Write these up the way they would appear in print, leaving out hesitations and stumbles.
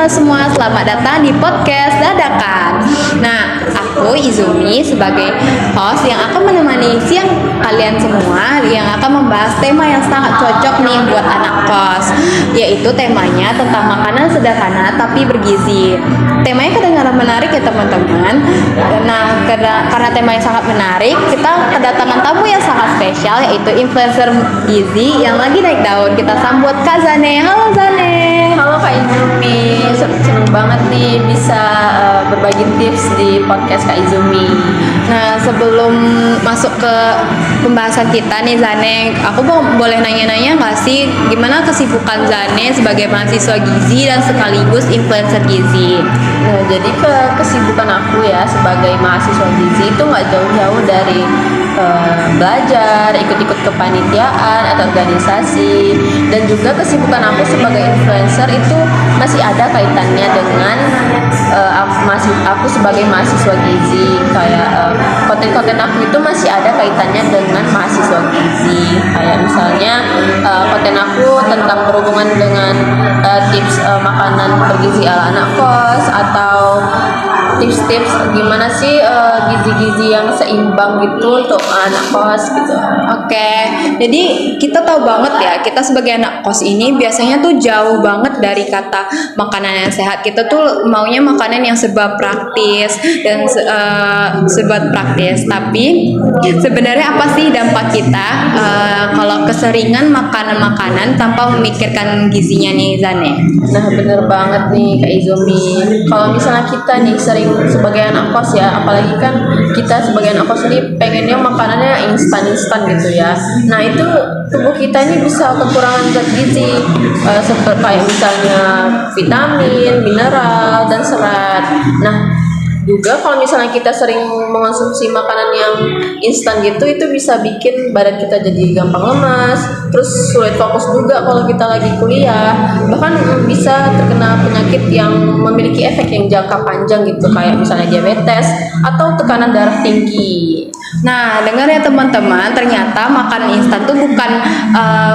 semua, selamat datang di podcast Dadakan. Nah, aku Izumi sebagai host yang akan menemani siang kalian semua yang akan membahas tema yang sangat cocok nih buat anak kos, yaitu temanya tentang makanan sederhana tapi bergizi. Temanya kedengaran menarik ya teman-teman. Nah, karena temanya sangat menarik, kita kedatangan tamu yang sangat spesial, yaitu influencer gizi yang lagi naik daun. Kita sambut Kak Zane. Halo Zane. Halo Kak Izumi, seneng banget nih bisa berbagi tips di podcast Kak Izumi. Nah, sebelum masuk ke pembahasan kita nih Zane, aku boleh nanya-nanya nggak sih gimana kesibukan Zane sebagai mahasiswa gizi dan sekaligus influencer gizi? Nah, jadi kesibukan aku ya sebagai mahasiswa gizi itu nggak jauh-jauh dari belajar, ikut-ikut kepanitiaan atau organisasi, dan juga kesibukan aku sebagai influencer itu masih ada kaitannya dengan aku sebagai mahasiswa gizi. Kayak konten-konten aku itu masih ada kaitannya dengan mahasiswa gizi. Kayak misalnya konten aku tentang berhubungan dengan tips makanan bergizi ala anak kos, atau tips-tips gimana sih gizi-gizi yang seimbang gitu untuk anak kos gitu. Oke, jadi kita tahu banget ya, kita sebagai anak kos ini biasanya tuh jauh banget dari kata makanan yang sehat. Kita tuh maunya makanan yang serba praktis dan serba praktis. Tapi sebenarnya apa sih dampak kita kalau keseringan makanan-makanan tanpa memikirkan gizinya nih Zane? Nah, bener banget nih Kak Izumi. Kalau misalnya kita nih sering sebagai anak kos ya, apalagi kan kita sebagai anak kos ini pengennya makanannya instan gitu ya. Nah, itu tubuh kita ini bisa kekurangan zat gizi seperti kayak misalnya vitamin, mineral, dan serat. Nah, juga kalau misalnya kita sering mengonsumsi makanan yang instan gitu, itu bisa bikin badan kita jadi gampang lemas, terus sulit fokus juga kalau kita lagi kuliah, bahkan bisa terkena penyakit yang memiliki efek yang jangka panjang gitu, kayak misalnya diabetes atau tekanan darah tinggi. Nah, dengar ya teman-teman, ternyata makan instan tuh bukan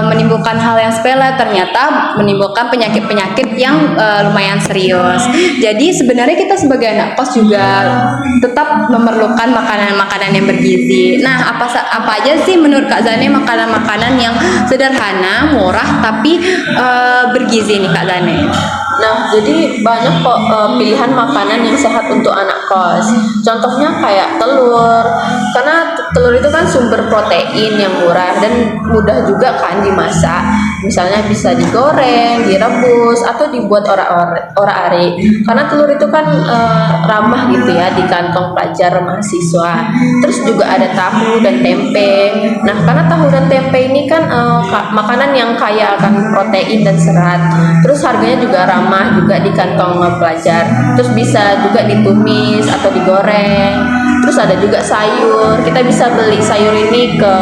menimbulkan hal yang sepele, ternyata menimbulkan penyakit-penyakit yang lumayan serius. Jadi sebenarnya kita sebagai anak kos juga tetap memerlukan makanan-makanan yang bergizi. Nah, apa aja sih menurut Kak Zane makanan-makanan yang sederhana, murah tapi bergizi nih Kak Zane? Nah, jadi banyak kok pilihan makanan yang sehat untuk anak kos. Contohnya kayak telur, karena telur itu kan sumber protein yang murah dan mudah juga kan dimasak. Misalnya bisa digoreng, direbus, atau dibuat ora-ari. Karena telur itu kan ramah gitu ya di kantong pelajar mahasiswa. Terus juga ada tahu dan tempe. Nah, karena tahu dan tempe ini kan makanan yang kaya akan protein dan serat. Terus harganya juga ramah juga di kantong pelajar. Terus bisa juga ditumis atau digoreng. Terus ada juga sayur. Kita bisa beli sayur ini ke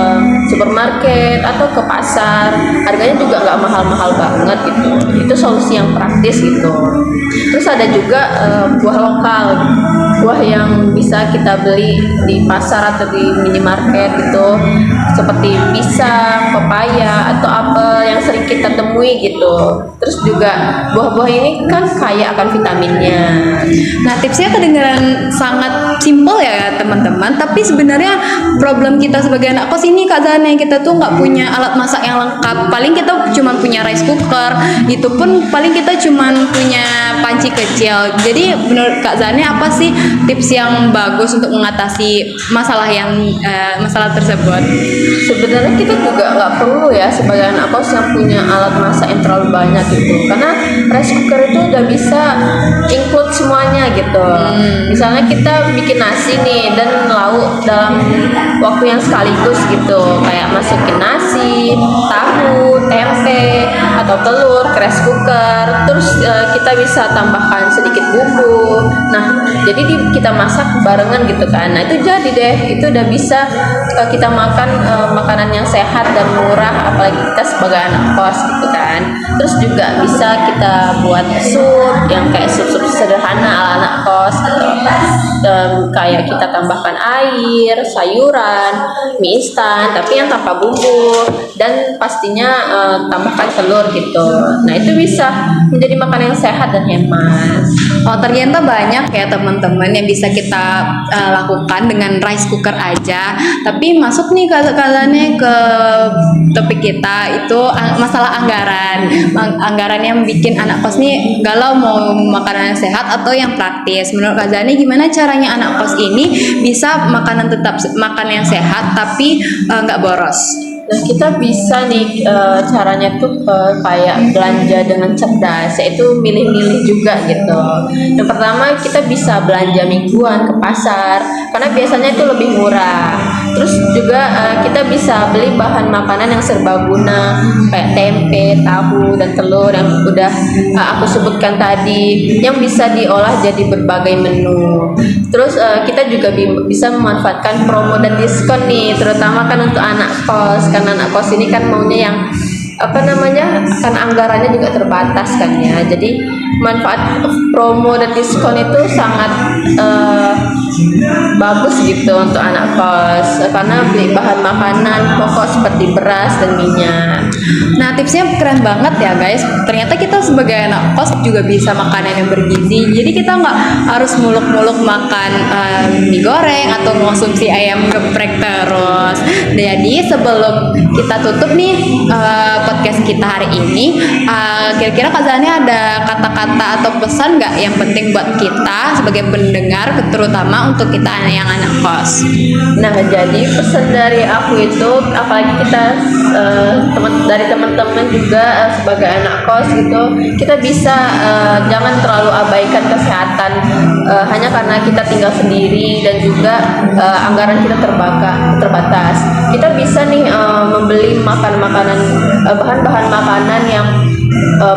supermarket atau ke pasar. Harganya juga nggak mahal-mahal banget gitu. Itu solusi yang praktis gitu. Terus ada juga buah lokal, buah yang bisa kita beli di pasar atau di minimarket gitu, seperti pisang, pepaya, atau apel yang sering kita temui gitu. Terus juga buah-buah ini kan kaya akan vitaminnya. Nah, tipsnya kedengaran sangat simpel ya teman-teman, tapi sebenarnya problem kita sebagai anak kos ini Kak Zane, kita tuh nggak punya alat masak yang lengkap. Paling kita cuma punya rice cooker, itu pun paling kita cuma punya panci kecil. Jadi menurut Kak Zane apa sih tips yang bagus untuk mengatasi masalah tersebut? Sebenarnya kita juga nggak perlu ya sebagai anak kos yang punya alat masak yang terlalu banyak gitu, karena rice cooker itu udah bisa include semuanya gitu. Misalnya kita bikin nasi nih dan lauk dalam waktu yang sekaligus gitu, kayak masukin nasi, tahu, tempe, atau telur ke rice cooker. Terus kita bisa tambahkan sedikit bumbu. Nah, jadi kita masak barengan gitu kan. Nah, itu jadi deh, itu udah bisa kita makan makanan yang sehat dan murah, apalagi kita sebagai anak kos gitu kan. Terus juga bisa kita buat sup yang kayak sup-sup sederhana ala anak kos gitu. Kayak kita tambahkan air, sayuran, mie instan tapi yang tanpa bumbu, dan pastinya tambahkan telur gitu. Nah, itu bisa menjadi makanan yang sehat dan hemat. Oh, ternyata banyak ya teman-teman yang bisa kita lakukan dengan rice cooker aja. Tapi masuk nih kaliannya ke topik kita itu masalah anggaran. Anggaran yang bikin anak kos nih galau mau makanan yang sehat atau yang praktis. Menurut Kak Zani gimana caranya anak kos ini bisa tetap makan yang sehat tapi nggak boros? Nah, kita bisa nih caranya tuh kayak belanja dengan cerdas, yaitu milih-milih juga gitu. Yang pertama kita bisa belanja mingguan ke pasar karena biasanya itu lebih murah. Terus juga kita bisa beli bahan makanan yang serbaguna kayak tempe, tahu, dan telur yang udah aku sebutkan tadi, yang bisa diolah jadi berbagai menu. Terus kita juga bisa memanfaatkan promo dan diskon nih, terutama kan untuk anak kos, karena anak kos ini kan maunya yang kan anggarannya juga terbatas kan ya. Jadi manfaat promo dan diskon itu sangat bagus gitu untuk anak kos, karena beli bahan makanan pokok seperti beras dan minyak. Nah, tipsnya keren banget ya guys. Ternyata kita sebagai anak kos juga bisa makanan yang bergizi. Jadi kita nggak harus muluk-muluk makan mie goreng atau mengonsumsi ayam geprek terus. Jadi sebelum kita tutup nih podcast kita hari ini, kira-kira Kak Zani ada kata-kata atau pesan nggak yang penting buat kita sebagai pendengar, terutama untuk kita yang anak kos? Nah, jadi pesan dari aku itu, apalagi kita dari teman-teman juga sebagai anak kos gitu, kita bisa jangan terlalu abaikan kesehatan hanya karena kita tinggal sendiri dan juga anggaran kita terbatas. Kita bisa nih membeli bahan-bahan makanan yang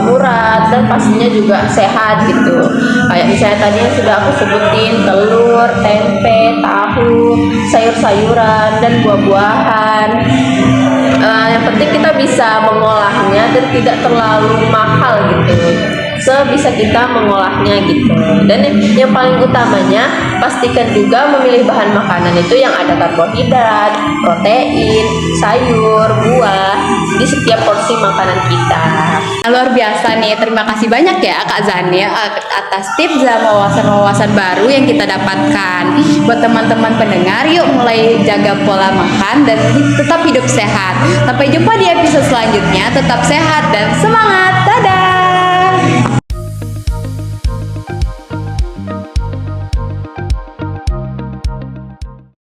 murah dan pastinya juga sehat gitu. Kayak misalnya tadi yang sudah aku sebutin, telur, tempe, tahu, sayur-sayuran, dan buah-buahan. Yang penting kita bisa mengolahnya dan tidak terlalu mahal gitu, sebisa kita mengolahnya gitu. Dan yang paling utamanya, pastikan juga memilih bahan makanan itu yang ada karbohidrat, protein, sayur, buah di setiap porsi makanan kita. Luar biasa nih, terima kasih banyak ya Kak Zani atas tips dan wawasan-wawasan baru yang kita dapatkan. Buat teman-teman pendengar, yuk mulai jaga pola makan dan tetap hidup sehat. Sampai jumpa di episode selanjutnya, tetap sehat dan semangat.